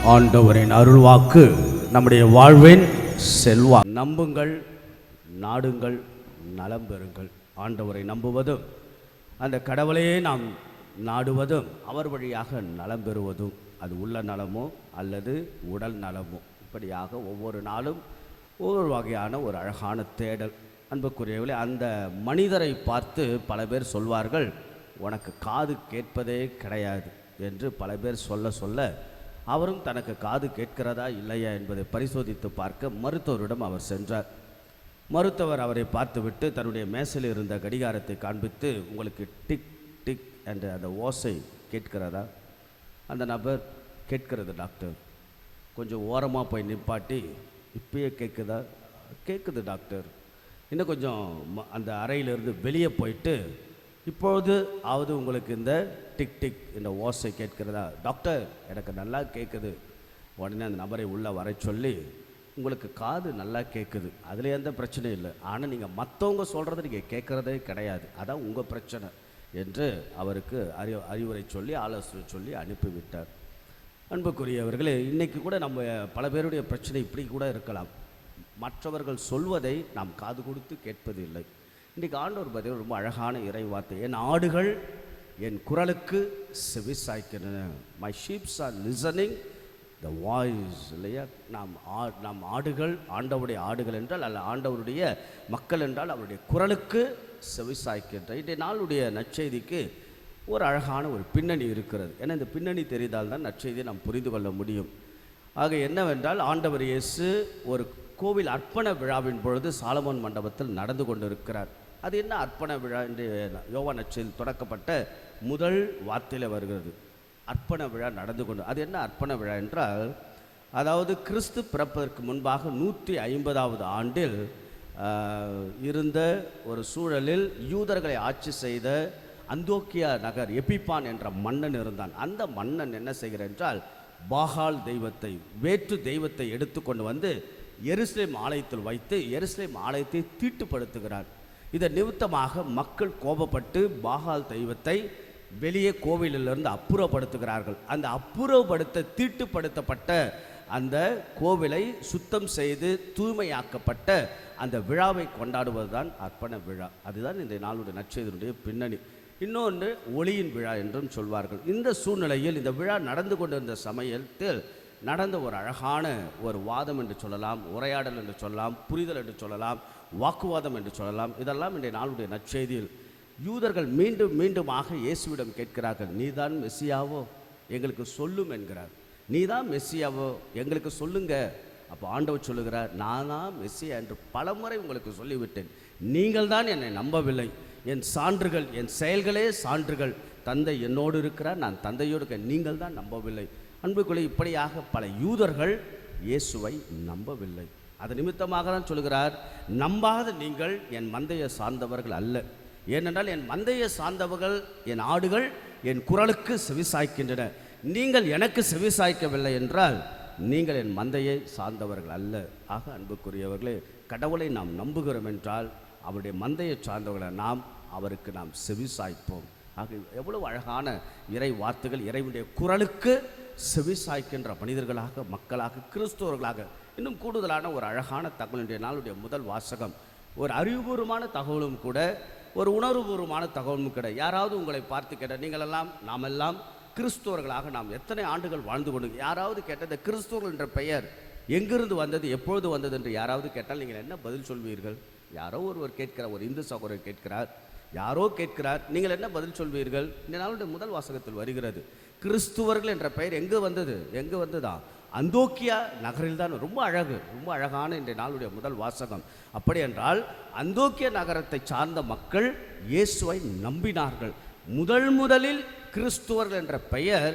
ஆண்டவரின் அருள்வாக்கு நம்முடைய வாழ்வின் செல்வா. நம்புங்கள், நாடுங்கள், நலம் பெறுங்கள். ஆண்டவரை நம்புவதும் அந்த கடவுளையே நாம் நாடுவதும் அவர் வழியாக நலம் பெறுவதும், அது உள்ள நலமோ அல்லது உடல் நலமோ, இப்படியாக ஒவ்வொரு நாளும் ஒவ்வொரு வகையான ஒரு அழகான தேடல். அன்புக்குரியவர்களே, அந்த மனிதரை பார்த்து பல பேர் சொல்வார்கள், உனக்கு காது கேட்பதே கிடையாது என்று பல பேர் சொல்ல அவரும் தனக்கு காது கேட்கிறதா இல்லையா என்பதை பரிசோதித்து பார்க்க மருத்துவரிடம் அவர் சென்றார். மருத்துவர் அவரை பார்த்துவிட்டு தன்னுடைய மேசையில் இருந்த கடிகாரத்தை காண்பித்து, உங்களுக்கு டிக் டிக் என்ற அந்த ஓசை கேட்கிறதா? அந்த நபர், கேட்கிறது டாக்டர். கொஞ்சம் ஓரமாக போய் நிப்பாட்டி, இப்பயே கேட்குதா? கேட்குது டாக்டர். இன்னும் கொஞ்சம் அந்த அறையிலிருந்து வெளியே போயிட்டு, இப்பொழுது ஆவது உங்களுக்கு இந்த டிக் டிக் இந்த ஓசை கேட்கிறதா? டாக்டர், எனக்கு நல்லா கேட்குது. உடனே அந்த நபரை உள்ளே வர சொல்லி, உங்களுக்கு காது நல்லா கேட்குது, அதில் எந்த பிரச்சனையும் இல்லை, ஆனால் நீங்கள் மற்றவங்க சொல்கிறத நீங்கள் கேட்குறதே கிடையாது, அதான் உங்கள் பிரச்சனை என்று அவருக்கு அறிவுரை சொல்லி ஆலோசனை சொல்லி அனுப்பிவிட்டார். அன்புக்குரியவர்களே, இன்றைக்கி கூட நம்ம பல பேருடைய பிரச்சனை இப்படி கூட இருக்கலாம். மற்றவர்கள் சொல்வதை நாம் காது கொடுத்து கேட்பது இல்லை. இன்றைக்கி ஆண்டவர் பார்த்தீங்கன்னா ரொம்ப அழகான இறை வார்த்தை, என் ஆடுகள் என் குரலுக்கு செவிசாய்க்கின்றன. My sheeps are listening the voice. இல்லையா? நாம் ஆடுகள், ஆண்டவருடைய ஆடுகள் என்றால் அல்ல, ஆண்டவருடைய மக்கள் என்றால் அவருடைய குரலுக்கு செவிசாய்க்கின்ற. இன்றைய நாளுடைய நற்செய்திக்கு ஒரு அழகான ஒரு பின்னணி இருக்கிறது. ஏன்னா இந்த பின்னணி தெரிந்தால்தான் நற்செய்தியை நாம் புரிந்து கொள்ள முடியும். ஆக என்னவென்றால், ஆண்டவர் இயேசு ஒரு கோவில் அர்ப்பண விழாவின் பொழுது சாலமோன் மண்டபத்தில் நடந்து கொண்டிருக்கிறார். அது என்ன அர்ப்பண விழா என்று யோவான் நற்செய்தியில் தொடக்கப்பட்ட முதல் வார்த்தையில் வருகிறது. அர்ப்பண விழா நடந்து கொண்டு, அது என்ன அர்ப்பண விழா என்றால், அதாவது கிறிஸ்து பிறப்பதற்கு முன்பாக 150வது ஆண்டில் இருந்த ஒரு சூழலில் யூதர்களை ஆட்சி செய்த அந்தோக்கியா நகர் எபிப்பான் என்ற மன்னன் இருந்தான். அந்த மன்னன் என்ன செய்கிறார் என்றால், பாகால் தெய்வத்தை, வேற்று தெய்வத்தை எடுத்துக்கொண்டு வந்து எருசலேம் ஆலயத்தில் வைத்து எருசலேம் ஆலயத்தை தீட்டுப்படுத்துகிறார். இதன் நிமித்தமாக மக்கள் கோபப்பட்டு பாகால் தெய்வத்தை வெளியே கோவிலிலிருந்து அப்புறப்படுத்துகிறார்கள். அந்த அப்புறப்படுத்த தீட்டுப்படுத்தப்பட்ட அந்த கோவிலை சுத்தம் செய்து தூய்மையாக்கப்பட்ட அந்த விழாவை கொண்டாடுவது தான் அர்ப்பண விழா. அதுதான் இந்த நாளுடைய நற்செய்தியினுடைய பின்னணி. இன்னொன்று ஒளியின் விழா என்றும் சொல்வார்கள். இந்த சூழ்நிலையில் இந்த விழா நடந்து கொண்டிருந்த சமயத்தில் நடந்த ஒரு அழகான ஒரு வாதம் என்று சொல்லலாம், உரையாடல் என்று சொல்லலாம், புரிதல் என்று சொல்லலாம், வாக்குவாதம் என்று சொல்லலாம். இதெல்லாம் இன்றைய நாளுடைய நற்செய்தியில் யூதர்கள் மீண்டும் மீண்டுமாக இயேசுவிடம் கேட்கிறார்கள், நீதான் மெஸ்ஸியாவோ எங்களுக்கு சொல்லும் என்கிறார். நீதான் மெஸ்ஸியாவோ எங்களுக்கு சொல்லுங்க. அப்போ ஆண்டவர் சொல்லுகிறார், நானா மெஸ்ஸியா என்று பலமுறை உங்களுக்கு சொல்லிவிட்டேன், நீங்கள் தான் என்னை நம்பவில்லை. என் சான்றுகள், என் செயல்களே சான்றுகள். தந்தை என்னோடு இருக்கிறார், நான் தந்தையோடு இருக்க, நீங்கள் தான் நம்பவில்லை. அன்புக்குள்ளே இப்படியாக பல யூதர்கள் இயேசுவை நம்பவில்லை. அது நிமித்தமாக தான் சொல்கிறார், நம்பாத நீங்கள் என் மந்தையை சார்ந்தவர்கள் அல்ல. ஏனென்றால் என் மந்தையை சார்ந்தவர்கள், என் ஆடுகள் என் குரலுக்கு செவிசாய்க்கின்றன. நீங்கள் எனக்கு செவிசாய்க்கவில்லை என்றால் நீங்கள் என் மந்தையை சார்ந்தவர்கள் அல்ல. ஆக அன்புக்குரியவர்களே, கடவுளை நாம் நம்புகிறோம் என்றால் அவருடைய மந்தையை சார்ந்தவர்களை நாம் அவருக்கு நாம் செவிசாய்ப்போம். ஆக எவ்வளவு அழகான இறை வார்த்தைகள், இறைவனுடைய குரலுக்கு செவிசாய்க்கின்ற மனிதர்களாக, மக்களாக, கிறிஸ்தவர்களாக. இன்னும் கூடுதலான ஒரு அழகான தகவலுடைய நாளுடைய முதல் வாசகம் ஒரு அறிவுபூர்வமான தகவலும் கூட, ஒரு உணர்வுபூர்வமான தகவலும் கூட. யாராவது உங்களை பார்த்து கேட்ட, நீங்களெல்லாம் நாமெல்லாம் கிறிஸ்தவர்களாக நாம் எத்தனை ஆண்டுகள் வாழ்ந்து கொண்டு, யாராவது கேட்ட இந்த கிறிஸ்தவர்கள் என்ற பெயர் எங்கிருந்து வந்தது, எப்பொழுது வந்தது என்று யாராவது கேட்டால் நீங்கள் என்ன பதில் சொல்வீர்கள்? யாரோ ஒருவர் கேட்கிறார், ஒரு இந்து சகோதரர் கேட்கிறார், யாரோ கேட்கிறார், நீங்கள் என்ன பதில் சொல்வீர்கள்? இந்த நாளுடைய முதல் வாசகத்தில் வருகிறது, கிறிஸ்துவர்கள் என்ற பெயர் எங்கே வந்தது? எங்கே வந்ததா? அந்தோக்கியா நகரில் தான். ரொம்ப அழகு, ரொம்ப அழகான இன்றைய நாளுடைய முதல் வாசகம். அப்படி என்றால் அந்தோக்கியா நகரத்தை சார்ந்த மக்கள் இயேசுவை நம்பினார்கள். முதலில் கிறிஸ்துவர்கள் என்ற பெயர்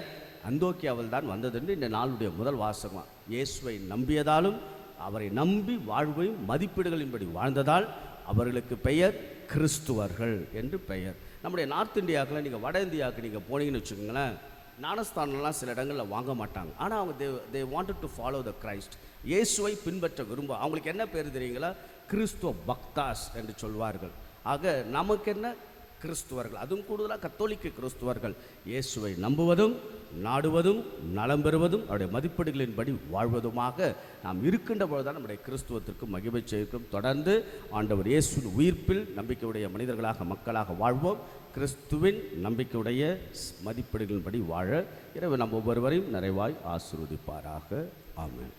அந்தோக்கியாவில் தான் வந்தது என்று இந்த நாளுடைய முதல் வாசகம். இயேசுவை நம்பியதாலும் அவரை நம்பி வாழ்வையும் மதிப்பீடுகளின்படி வாழ்ந்ததால் அவர்களுக்கு பெயர் கிறிஸ்துவர்கள் என்று பெயர். நம்முடைய நார்த் இந்தியாவுக்குள்ள, நீங்கள் வட இந்தியாவுக்கு நீங்கள் போனீங்கன்னு வச்சுக்கோங்களேன், ஞானஸ்தானம்லாம் சில இடங்களில் வாங்க மாட்டாங்க. ஆனால் அவங்க they wanted to follow the Christ, இயேசுவை பின்பற்ற விரும்ப. அவங்களுக்கு என்ன பேர் தெரியுங்களா? கிறிஸ்துவ பக்தாஸ் என்று சொல்வார்கள். ஆக நமக்கு என்ன? கிறிஸ்துவர்கள், அதுவும் கூடுதலாக கத்தோலிக்க கிறிஸ்துவர்கள் இயேசுவை நம்புவதும் நாடுவதும் நலம் பெறுவதும் அவருடைய மதிப்பீடுகளின்படி வாழ்வதுமாக நாம் இருக்கின்ற பொழுதுதான் நம்முடைய கிறிஸ்துவத்திற்கு மகிமை சேர்க்கும். தொடர்ந்து ஆண்டவர் இயேசுவின் உயிர்ப்பில் நம்பிக்கையுடைய மனிதர்களாக மக்களாக வாழ்வோம். கிறிஸ்துவின் நம்பிக்கையுடைய மதிப்பீடுகளின்படி வாழ இறைவன் நம் ஒவ்வொருவரையும் நிறைவாய் ஆசீர்வதிப்பாராக. ஆமென்.